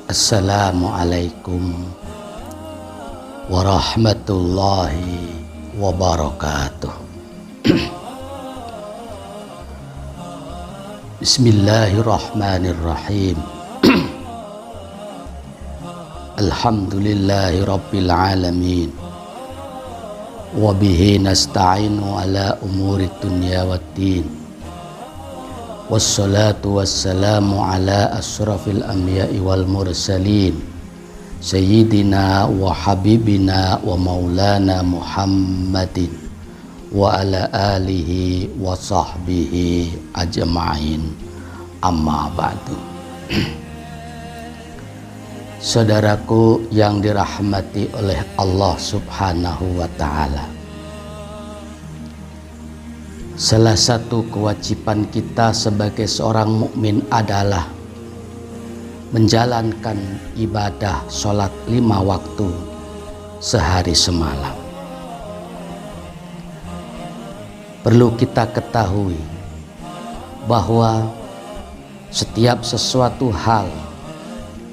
Assalamualaikum warahmatullahi wabarakatuh. Bismillahirrahmanirrahim. Alhamdulillahi rabbil alamin. Wabihi nasta'inu ala umuri dunya waddin. Wassalatu wassalamu ala asrafil anbiya'i wal mursalin Sayyidina wa habibina wa maulana Muhammadin wa ala alihi wa sahbihi ajma'in, amma ba'du. Saudaraku yang dirahmati oleh Allah subhanahu wa ta'ala, salah satu kewajiban kita sebagai seorang mukmin adalah menjalankan ibadah sholat 5 waktu sehari semalam. Perlu kita ketahui bahwa setiap sesuatu hal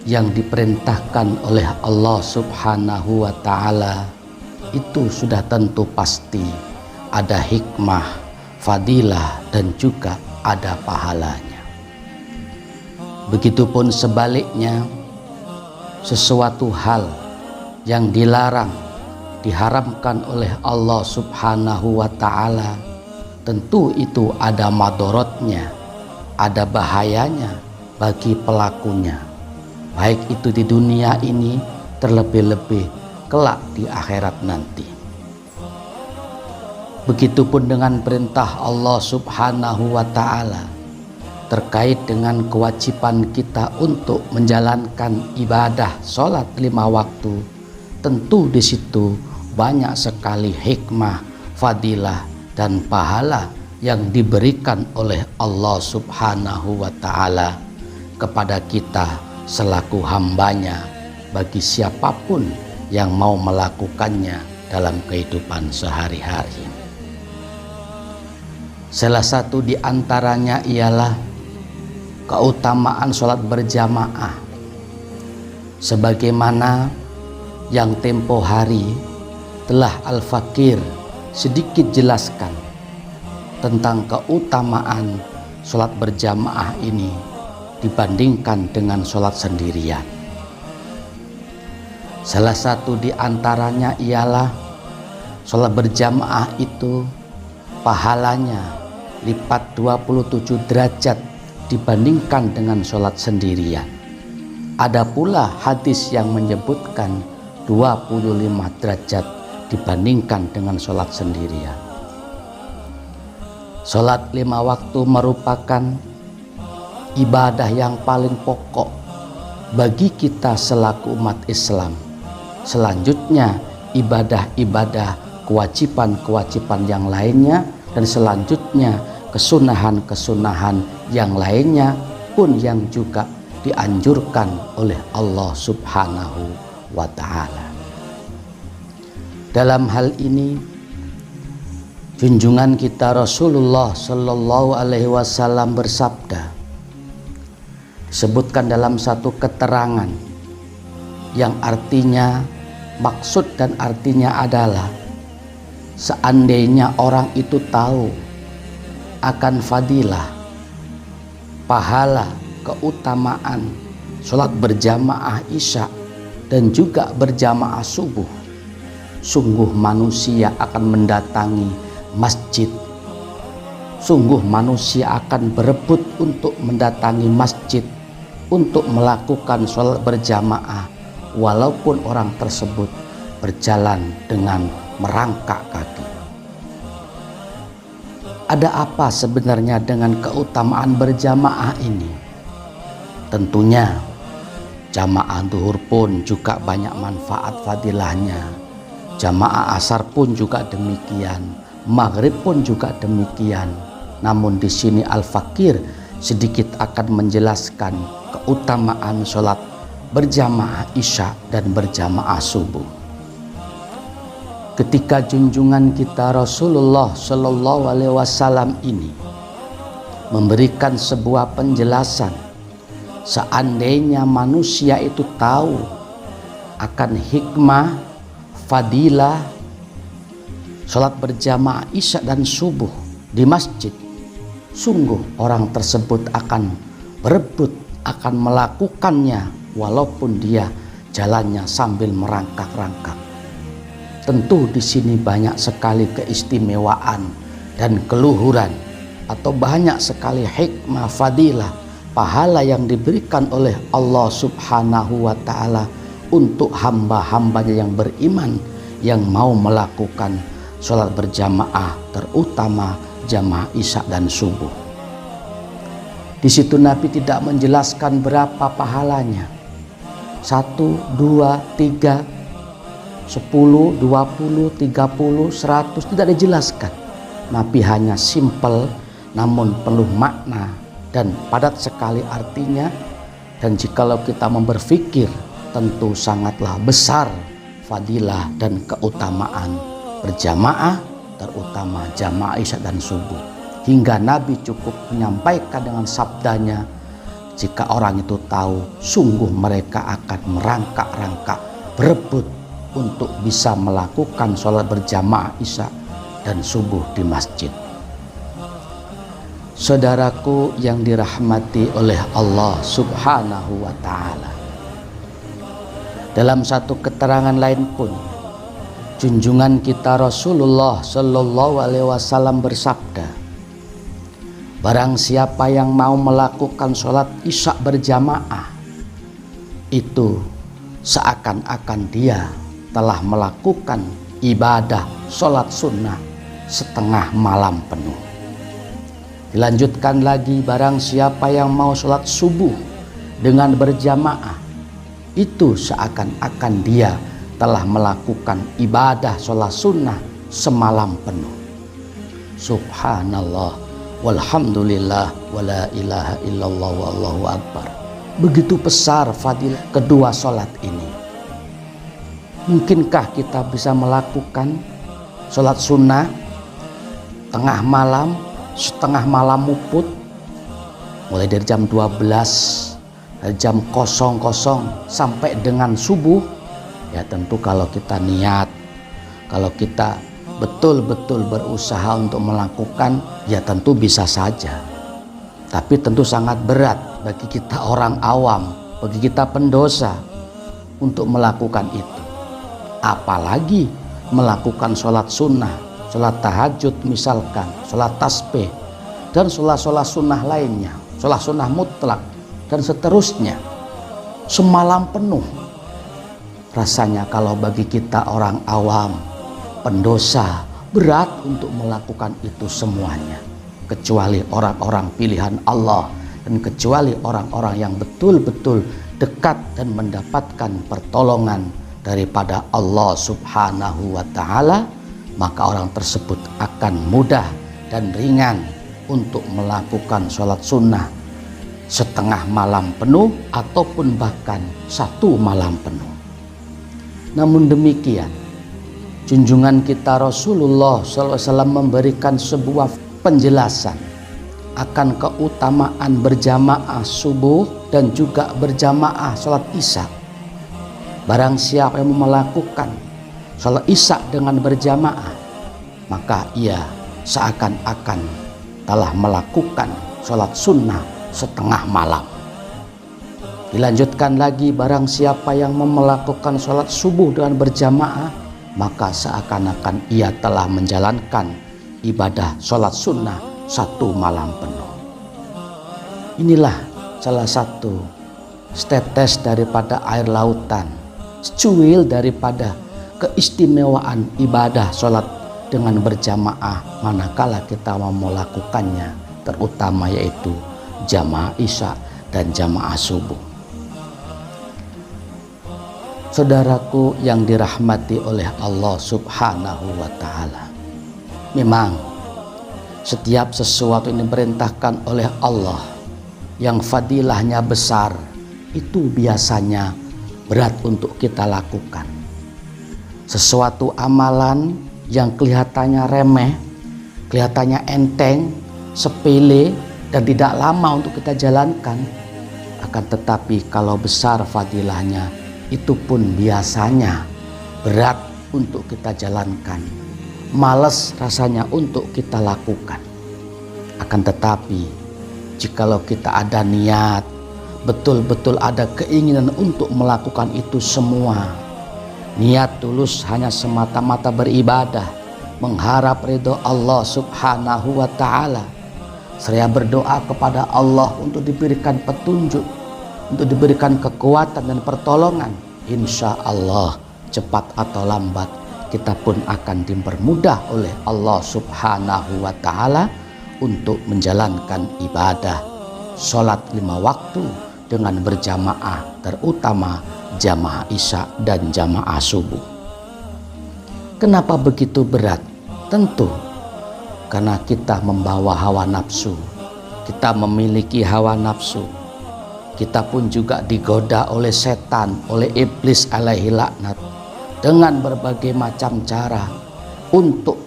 yang diperintahkan oleh Allah subhanahu wa ta'ala itu sudah tentu pasti ada hikmah, fadilah, dan juga ada pahalanya. Begitupun sebaliknya, sesuatu hal yang dilarang, diharamkan oleh Allah subhanahu wa ta'ala, tentu itu ada madorotnya, ada bahayanya bagi pelakunya, baik itu di dunia ini, terlebih-lebih kelak di akhirat nanti. Begitupun dengan perintah Allah subhanahu wa ta'ala terkait dengan kewajiban kita untuk menjalankan ibadah sholat 5 waktu. Tentu di situ banyak sekali hikmah, fadilah, dan pahala yang diberikan oleh Allah subhanahu wa ta'ala kepada kita selaku hambanya, bagi siapapun yang mau melakukannya dalam kehidupan sehari-hari. Salah satu di antaranya ialah keutamaan sholat berjamaah, sebagaimana yang tempo hari telah Al-Fakir sedikit jelaskan tentang keutamaan sholat berjamaah ini dibandingkan dengan sholat sendirian. Salah satu di antaranya ialah sholat berjamaah itu pahalanya lipat 27 derajat dibandingkan dengan sholat sendirian. Ada pula hadis yang menyebutkan 25 derajat dibandingkan dengan sholat sendirian. Sholat 5 waktu merupakan ibadah yang paling pokok bagi kita selaku umat Islam. Selanjutnya ibadah-ibadah, kewajiban-kewajiban yang lainnya, dan selanjutnya kesunahan-kesunahan yang lainnya pun yang juga dianjurkan oleh Allah subhanahu wa ta'ala. Dalam hal ini junjungan kita Rasulullah sallallahu alaihi wasallam bersabda, disebutkan dalam satu keterangan yang artinya, maksud dan artinya adalah seandainya orang itu tahu akan fadilah, pahala, keutamaan sholat berjamaah isya dan juga berjamaah subuh, sungguh manusia akan mendatangi masjid, sungguh manusia akan berebut untuk mendatangi masjid untuk melakukan sholat berjamaah, walaupun orang tersebut berjalan dengan merangkak kaki. Ada apa sebenarnya dengan keutamaan berjamaah ini? Tentunya jamaah duhur pun juga banyak manfaat fadilahnya, jamaah asar pun juga demikian, maghrib pun juga demikian. Namun di sini Al-Fakir sedikit akan menjelaskan keutamaan sholat berjamaah isya dan berjamaah subuh. Ketika junjungan kita Rasulullah Shallallahu Alaihi Wasallam ini memberikan sebuah penjelasan seandainya manusia itu tahu akan hikmah, fadilah sholat berjamaah isya dan subuh di masjid, sungguh orang tersebut akan berebut, akan melakukannya walaupun dia jalannya sambil merangkak-rangkak. Tentu di sini banyak sekali keistimewaan dan keluhuran, atau banyak sekali hikmah, fadilah, pahala yang diberikan oleh Allah Subhanahu wa ta'ala untuk hamba-hambanya yang beriman, yang mau melakukan sholat berjamaah, terutama jamaah isya dan subuh. Di situ Nabi tidak menjelaskan berapa pahalanya, 1, 2, 3, 10, 20, 30, 100, tidak dijelaskan. Nabi hanya simpel namun penuh makna dan padat sekali artinya. Dan jikalau kita berpikir, tentu sangatlah besar fadilah dan keutamaan berjamaah, terutama jamaah isya dan subuh, hingga Nabi cukup menyampaikan dengan sabdanya, jika orang itu tahu, sungguh mereka akan merangkak-rangkak berebut untuk bisa melakukan sholat berjamaah isya dan subuh di masjid. Saudaraku yang dirahmati oleh Allah Subhanahu wa ta'ala, dalam satu keterangan lain pun, junjungan kita Rasulullah Shallallahu Alaihi Wasallam bersabda, barang siapa yang mau melakukan sholat isya berjamaah, itu seakan-akan dia telah melakukan ibadah sholat sunnah setengah malam penuh. Dilanjutkan lagi, barang siapa yang mau sholat subuh dengan berjamaah, itu seakan-akan dia telah melakukan ibadah sholat sunnah semalam penuh. Subhanallah, walhamdulillah, wala ilaha illallah, wallahu akbar. Begitu besar fadilah kedua sholat ini. Mungkinkah kita bisa melakukan sholat sunnah tengah malam, setengah malam muput, mulai dari jam 12, dari jam 00 sampai dengan subuh? Ya tentu kalau kita niat, kalau kita betul-betul berusaha untuk melakukan, ya tentu bisa saja. Tapi tentu sangat berat bagi kita orang awam, bagi kita pendosa untuk melakukan itu. Apalagi melakukan sholat sunnah, sholat tahajud misalkan, sholat tasbih, dan sholat-sholat sunnah lainnya, sholat sunnah mutlak, dan seterusnya, semalam penuh. Rasanya kalau bagi kita orang awam, pendosa, berat untuk melakukan itu semuanya. Kecuali orang-orang pilihan Allah, dan kecuali orang-orang yang betul-betul dekat dan mendapatkan pertolongan daripada Allah Subhanahu wa ta'ala, maka orang tersebut akan mudah dan ringan untuk melakukan sholat sunnah setengah malam penuh ataupun bahkan 1 malam penuh. Namun demikian, junjungan kita Rasulullah SAW memberikan sebuah penjelasan akan keutamaan berjamaah subuh dan juga berjamaah sholat isya. Barang siapa yang melakukan sholat isya dengan berjamaah, maka ia seakan-akan telah melakukan sholat sunnah setengah malam. Dilanjutkan lagi, barang siapa yang melakukan sholat subuh dengan berjamaah, maka seakan-akan ia telah menjalankan ibadah sholat sunnah 1 malam penuh. Inilah salah satu setetes daripada air lautan, secuil daripada keistimewaan ibadah sholat dengan berjamaah manakala kita mau melakukannya, terutama yaitu jamaah isya dan jamaah subuh. Saudaraku yang dirahmati oleh Allah Subhanahu wa ta'ala, memang setiap sesuatu yang diperintahkan oleh Allah yang fadilahnya besar, itu biasanya berat untuk kita lakukan. Sesuatu amalan yang kelihatannya remeh, kelihatannya enteng, sepele, dan tidak lama untuk kita jalankan, Akan tetapi kalau besar fadilahnya, itu pun biasanya berat untuk kita jalankan, malas rasanya untuk kita lakukan. Akan tetapi jikalau kita ada niat, betul-betul ada keinginan untuk melakukan itu semua, niat tulus hanya semata-mata beribadah, mengharap ridho Allah subhanahu wa ta'ala, saya berdoa kepada Allah untuk diberikan petunjuk, untuk diberikan kekuatan dan pertolongan. Insya Allah cepat atau lambat kita pun akan dipermudah oleh Allah subhanahu wa ta'ala untuk menjalankan ibadah sholat 5 waktu dengan berjamaah, terutama jamaah isya dan jamaah subuh. Kenapa begitu berat? Tentu karena kita membawa hawa nafsu, kita memiliki hawa nafsu, kita pun juga digoda oleh setan, oleh iblis alaihi laknat dengan berbagai macam cara untuk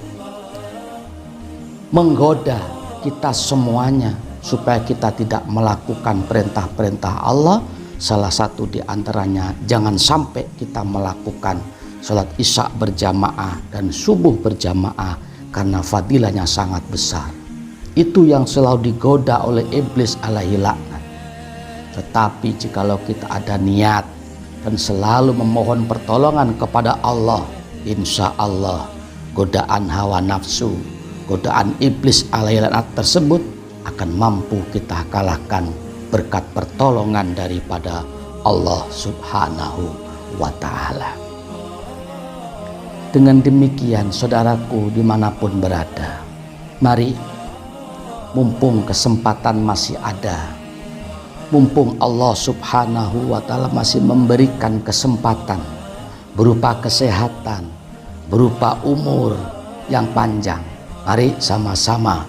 menggoda kita semuanya supaya kita tidak melakukan perintah-perintah Allah. Salah satu di antaranya, jangan sampai kita melakukan sholat isya berjamaah dan subuh berjamaah karena fadilahnya sangat besar. Itu yang selalu digoda oleh iblis alaihi laknat. Tetapi jikalau kita ada niat dan selalu memohon pertolongan kepada Allah, insya Allah godaan hawa nafsu, godaan iblis alaihi laknat tersebut akan mampu kita kalahkan berkat pertolongan daripada Allah subhanahu wa ta'ala. Dengan demikian saudaraku dimanapun berada, mari mumpung kesempatan masih ada, mumpung Allah subhanahu wa ta'ala masih memberikan kesempatan berupa kesehatan, berupa umur yang panjang, mari sama-sama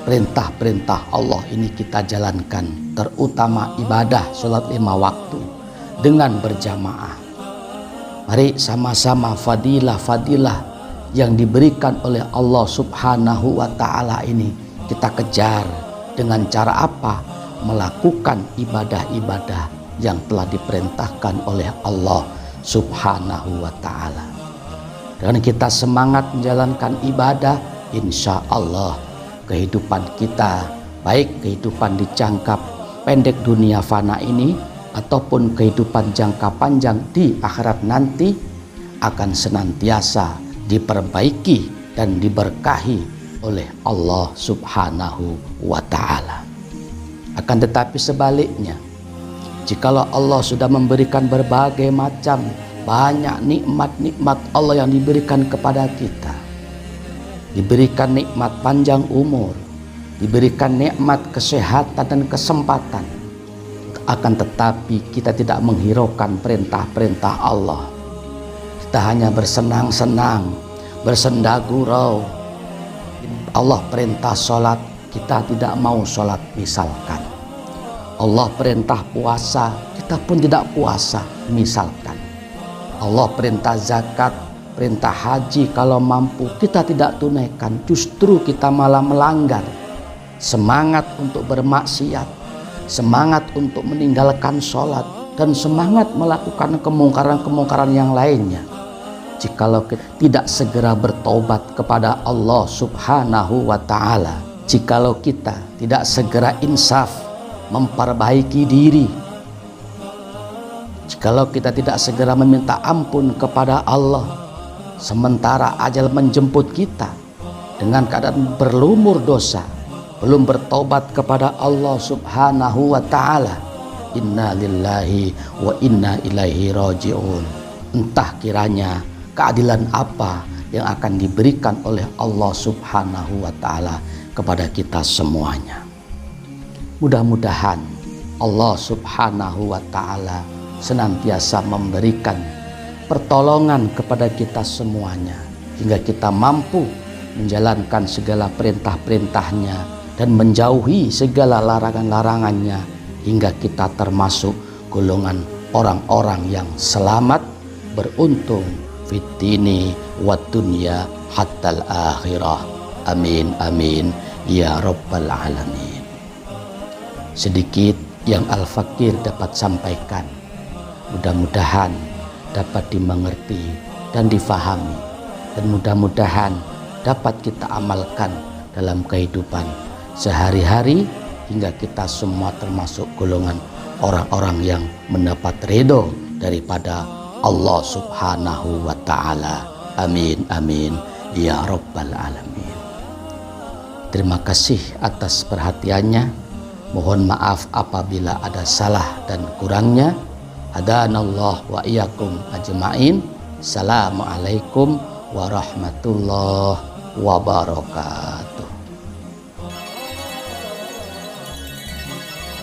perintah-perintah Allah ini kita jalankan, terutama ibadah sholat 5 waktu dengan berjamaah. Mari sama-sama fadilah-fadilah yang diberikan oleh Allah subhanahu wa ta'ala ini kita kejar. Dengan cara apa? Melakukan ibadah-ibadah yang telah diperintahkan oleh Allah subhanahu wa ta'ala. Dan kita semangat menjalankan ibadah, insya Allah kehidupan kita, baik kehidupan di jangka pendek dunia fana ini ataupun kehidupan jangka panjang di akhirat nanti, akan senantiasa diperbaiki dan diberkahi oleh Allah subhanahu wa ta'ala. Akan tetapi sebaliknya, jikalau Allah sudah memberikan berbagai macam banyak nikmat-nikmat Allah yang diberikan kepada kita, diberikan nikmat panjang umur, diberikan nikmat kesehatan dan kesempatan, akan tetapi kita tidak menghiraukan perintah-perintah Allah. Kita hanya bersenang-senang, bersenda gurau. Allah perintah sholat, kita tidak mau sholat misalkan. Allah perintah puasa, kita pun tidak puasa misalkan. Allah perintah zakat, perintah haji kalau mampu kita tidak tunaikan, justru kita malah melanggar. Semangat untuk bermaksiat, semangat untuk meninggalkan sholat, dan semangat melakukan kemungkaran-kemungkaran yang lainnya. Jikalau kita tidak segera bertobat kepada Allah subhanahu wa ta'ala, jikalau kita tidak segera insaf memperbaiki diri, jikalau kita tidak segera meminta ampun kepada Allah sementara ajal menjemput kita dengan keadaan berlumur dosa, belum bertobat kepada Allah subhanahu wa ta'ala, inna lillahi wa inna ilaihi raji'un. Entah kiranya keadilan apa yang akan diberikan oleh Allah subhanahu wa ta'ala kepada kita semuanya. Mudah-mudahan Allah subhanahu wa ta'ala senantiasa memberikan pertolongan kepada kita semuanya, hingga kita mampu menjalankan segala perintah-perintahnya dan menjauhi segala larangan-larangannya, hingga kita termasuk golongan orang-orang yang selamat, beruntung fitini wa dunya hatta al-akhirah. Amin amin ya rabbal alamin. Sedikit yang Al-Fakir dapat sampaikan mudah-mudahan dapat dimengerti dan difahami, dan mudah-mudahan dapat kita amalkan dalam kehidupan sehari-hari hingga kita semua termasuk golongan orang-orang yang mendapat ridho daripada Allah Subhanahu wa Ta'ala. Amin amin ya rabbal alamin. Terima kasih atas perhatiannya. Mohon maaf apabila ada salah dan kurangnya. Hadanallah wa iyyakum ajmain. Assalamualaikum warahmatullahi wabarakatuh.